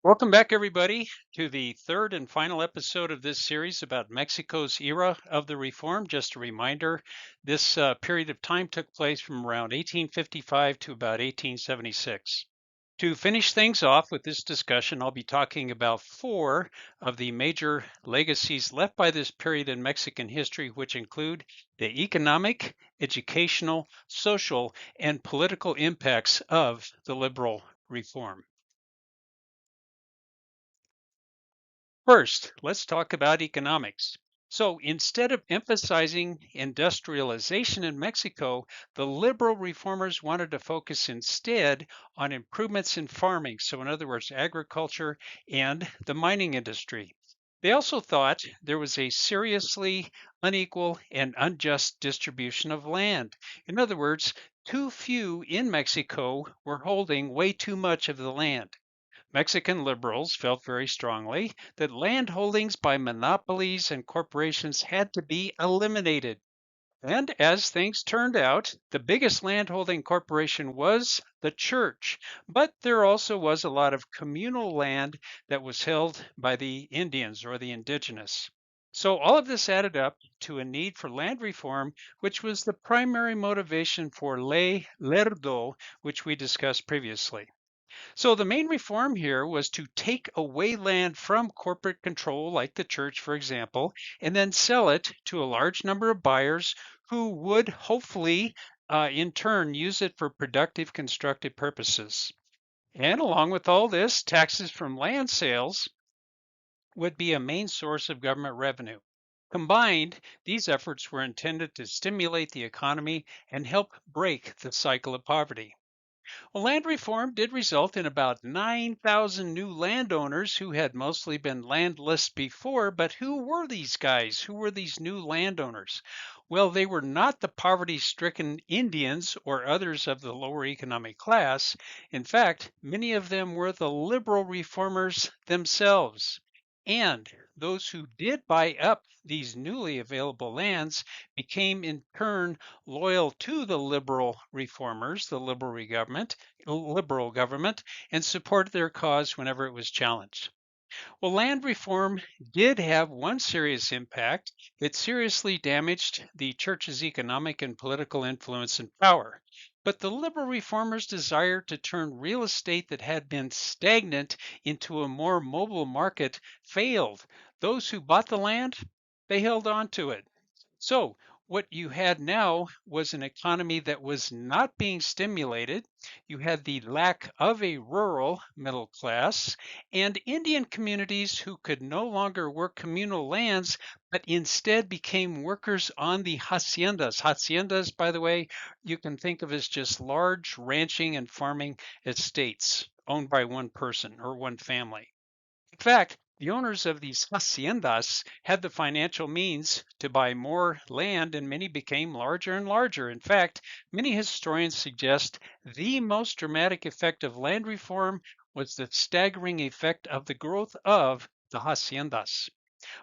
Welcome back, everybody, to the third and final episode of this series about Mexico's era of the reform. Just a reminder, this period of time took place from around 1855 to about 1876. To finish things off with this discussion, I'll be talking about four of the major legacies left by this period in Mexican history, which include the economic, educational, social, and political impacts of the liberal reform. First, let's talk about economics. So instead of emphasizing industrialization in Mexico, the liberal reformers wanted to focus instead on improvements in farming. So, in other words, agriculture and the mining industry. They also thought there was a seriously unequal and unjust distribution of land. In other words, too few in Mexico were holding way too much of the land. Mexican liberals felt very strongly that land holdings by monopolies and corporations had to be eliminated. And as things turned out, the biggest landholding corporation was the church. But there also was a lot of communal land that was held by the Indians or the indigenous. So all of this added up to a need for land reform, which was the primary motivation for Ley Lerdo, which we discussed previously. So the main reform here was to take away land from corporate control, like the church, for example, and then sell it to a large number of buyers who would hopefully, in turn, use it for productive, constructive purposes. And along with all this, taxes from land sales would be a main source of government revenue. Combined, these efforts were intended to stimulate the economy and help break the cycle of poverty. Well, land reform did result in about 9,000 new landowners who had mostly been landless before. But who were these guys? Who were these new landowners? Well, they were not the poverty stricken Indians or others of the lower economic class. In fact, many of them were the liberal reformers themselves. And those who did buy up these newly available lands became in turn loyal to the liberal reformers, the liberal government, and supported their cause whenever it was challenged. Well, land reform did have one serious impact. It seriously damaged the church's economic and political influence and power. But the liberal reformers' desire to turn real estate that had been stagnant into a more mobile market failed. Those who bought the land, they held on to it. So, what you had now was an economy that was not being stimulated. You had the lack of a rural middle class and Indian communities who could no longer work communal lands, but instead became workers on the haciendas. Haciendas, by the way, you can think of as just large ranching and farming estates owned by one person or one family. In fact, the owners of these haciendas had the financial means to buy more land, and many became larger and larger. In fact, many historians suggest the most dramatic effect of land reform was the staggering effect of the growth of the haciendas.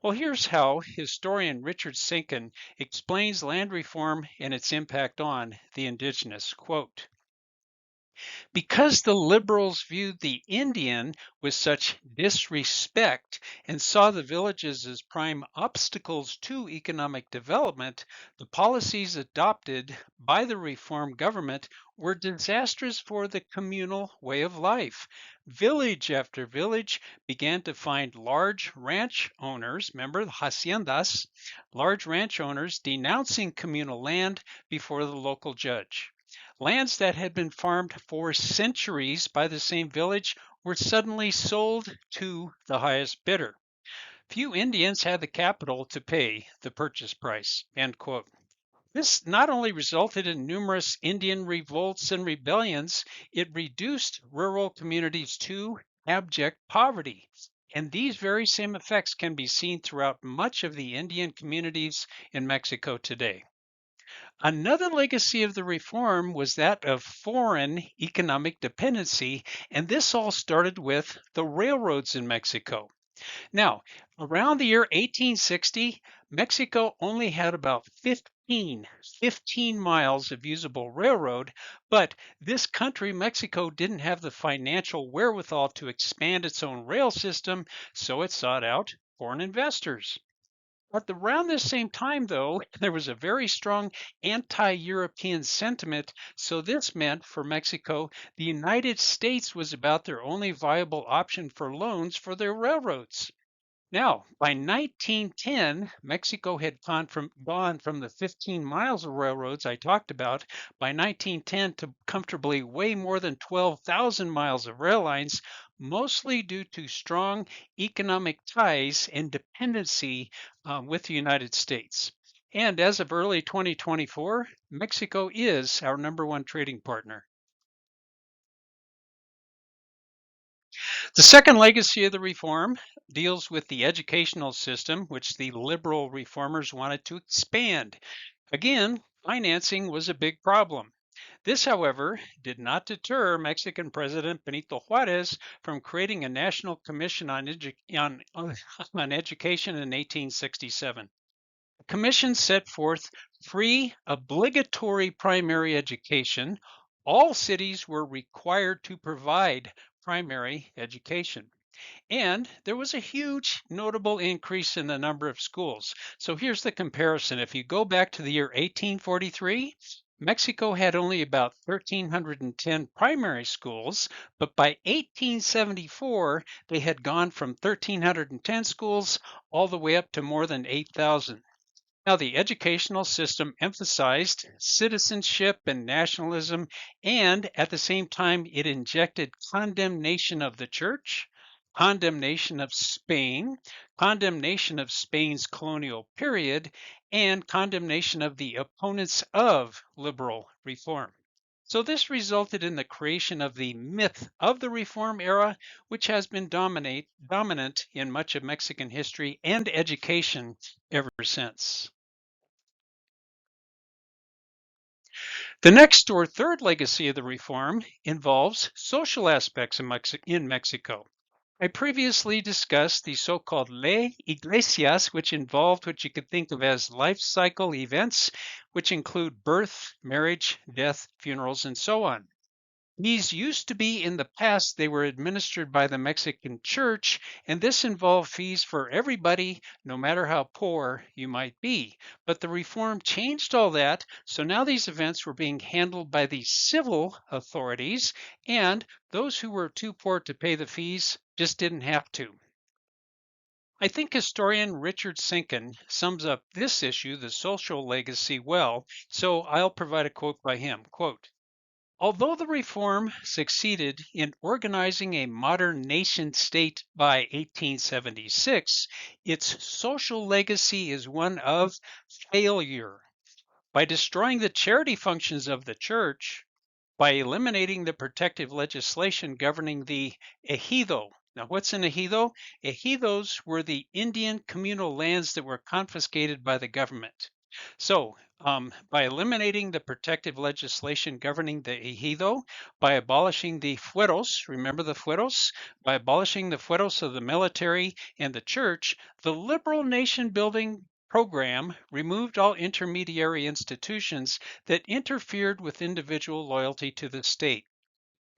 Well, here's how historian Richard Sinkin explains land reform and its impact on the indigenous. Quote, because the liberals viewed the Indian with such disrespect and saw the villages as prime obstacles to economic development, the policies adopted by the reform government were disastrous for the communal way of life. Village after village began to find large ranch owners, remember the haciendas, large ranch owners denouncing communal land before the local judge. Lands that had been farmed for centuries by the same village were suddenly sold to the highest bidder. Few Indians had the capital to pay the purchase price. End quote. This not only resulted in numerous Indian revolts and rebellions, it reduced rural communities to abject poverty. And these very same effects can be seen throughout much of the Indian communities in Mexico today. Another legacy of the reform was that of foreign economic dependency, and this all started with the railroads in Mexico. Now, around the year 1860, Mexico only had about 15 miles of usable railroad, but this country, Mexico, didn't have the financial wherewithal to expand its own rail system, so it sought out foreign investors. At around this same time, though, there was a very strong anti European sentiment. So, this meant for Mexico, the United States was about their only viable option for loans for their railroads. Now, by 1910, Mexico had gone from the 15 miles of railroads I talked about by 1910 to comfortably way more than 12,000 miles of rail lines, mostly due to strong economic ties and dependency with the United States. And as of early 2024, Mexico is our number one trading partner. The second legacy of the reform deals with the educational system, which the liberal reformers wanted to expand. Again, financing was a big problem. This, however, did not deter Mexican President Benito Juárez from creating a national commission on education in 1867. The commission set forth free, obligatory primary education. All cities were required to provide primary education. And there was a huge notable increase in the number of schools. So here's the comparison. If you go back to the year 1843, Mexico had only about 1,310 primary schools, but by 1874, they had gone from 1,310 schools all the way up to more than 8,000. Now, the educational system emphasized citizenship and nationalism, and at the same time, it injected condemnation of the church, condemnation of Spain, condemnation of Spain's colonial period, and condemnation of the opponents of liberal reform. So, this resulted in the creation of the myth of the Reform era, which has been dominant in much of Mexican history and education ever since. The next or third legacy of the reform involves social aspects in Mexico. I previously discussed the so-called ley iglesias, which involved what you could think of as life cycle events, which include birth, marriage, death, funerals, and so on. These used to be in the past, they were administered by the Mexican church, and this involved fees for everybody, no matter how poor you might be. But the reform changed all that, so now these events were being handled by the civil authorities, and those who were too poor to pay the fees just didn't have to. I think historian Richard Sinkin sums up this issue, the social legacy, well, so I'll provide a quote by him. Quote, although the reform succeeded in organizing a modern nation state by 1876, its social legacy is one of failure. By destroying the charity functions of the church, by eliminating the protective legislation governing the ejido. Now, what's an ejido? Ejidos were the Indian communal lands that were confiscated by the government. So, by eliminating the protective legislation governing the ejido, by abolishing the fueros, remember the fueros? By abolishing the fueros of the military and the church, the liberal nation building program removed all intermediary institutions that interfered with individual loyalty to the state.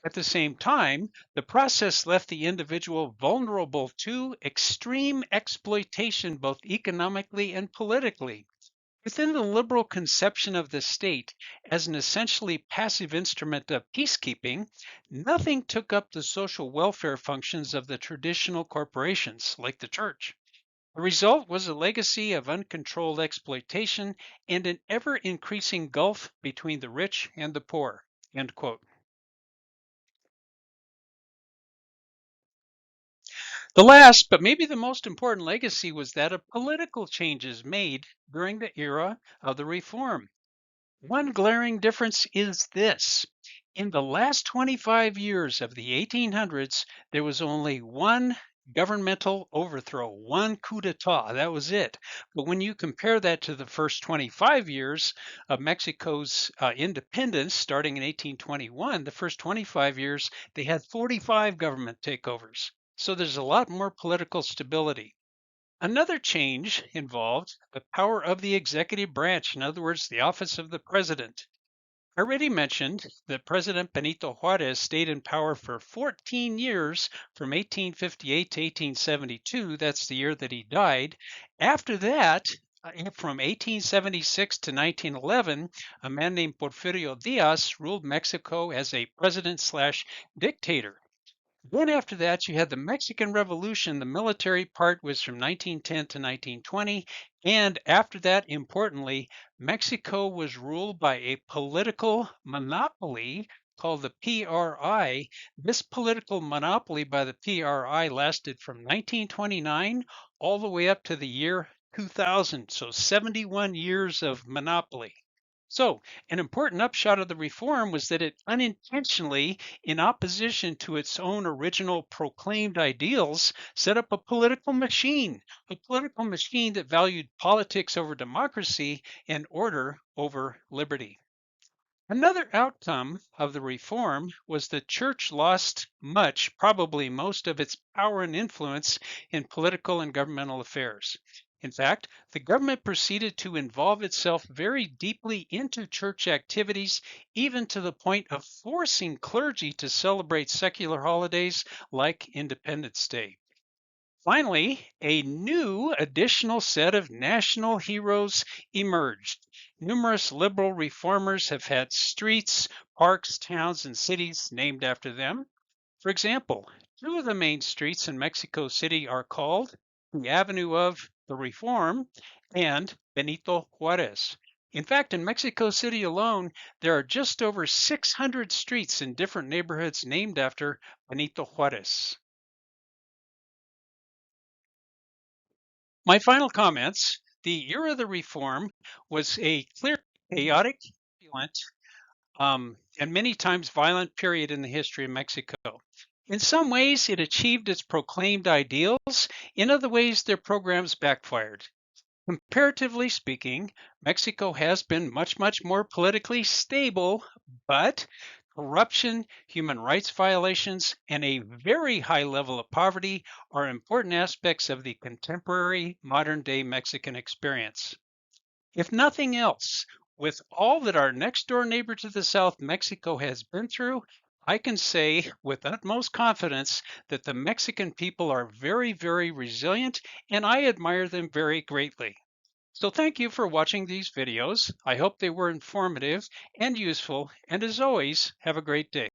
At the same time, the process left the individual vulnerable to extreme exploitation, both economically and politically. Within the liberal conception of the state as an essentially passive instrument of peacekeeping, nothing took up the social welfare functions of the traditional corporations like the church. The result was a legacy of uncontrolled exploitation and an ever increasing gulf between the rich and the poor. End quote. The last, but maybe the most important legacy was that of political changes made during the era of the reform. One glaring difference is this. In the last 25 years of the 1800s, there was only one governmental overthrow, one coup d'etat. That was it. But when you compare that to the first 25 years of Mexico's independence, starting in 1821, the first 25 years, they had 45 government takeovers. So there's a lot more political stability. Another change involved the power of the executive branch, in other words, the office of the president. I already mentioned that President Benito Juárez stayed in power for 14 years from 1858 to 1872. That's the year that he died. After that, from 1876 to 1911, a man named Porfirio Diaz ruled Mexico as a president slash dictator. Then after that, you had the Mexican Revolution. The military part was from 1910 to 1920. And after that, importantly, Mexico was ruled by a political monopoly called the PRI. This political monopoly by the PRI lasted from 1929 all the way up to the year 2000. So 71 years of monopoly. So, an important upshot of the reform was that it unintentionally, in opposition to its own original proclaimed ideals, set up a political machine that valued politics over democracy and order over liberty. Another outcome of the reform was the church lost much, probably most of its power and influence in political and governmental affairs. In fact, the government proceeded to involve itself very deeply into church activities, even to the point of forcing clergy to celebrate secular holidays like Independence Day. Finally, a new additional set of national heroes emerged. Numerous liberal reformers have had streets, parks, towns, and cities named after them. For example, two of the main streets in Mexico City are called the Avenue of the Reform and Benito Juarez. In fact, in Mexico City alone, there are just over 600 streets in different neighborhoods named after Benito Juarez. My final comments: the era of the reform was a clear, chaotic, turbulent, and many times violent period in the history of Mexico. In some ways, it achieved its proclaimed ideals. In other ways, their programs backfired. Comparatively speaking, Mexico has been much more politically stable, but corruption, human rights violations, and a very high level of poverty are important aspects of the contemporary modern day Mexican experience. If nothing else, with all that our next door neighbor to the south, Mexico, has been through, I can say with utmost confidence that the Mexican people are very resilient, and I admire them very greatly. So thank you for watching these videos. I hope they were informative and useful, and as always, have a great day.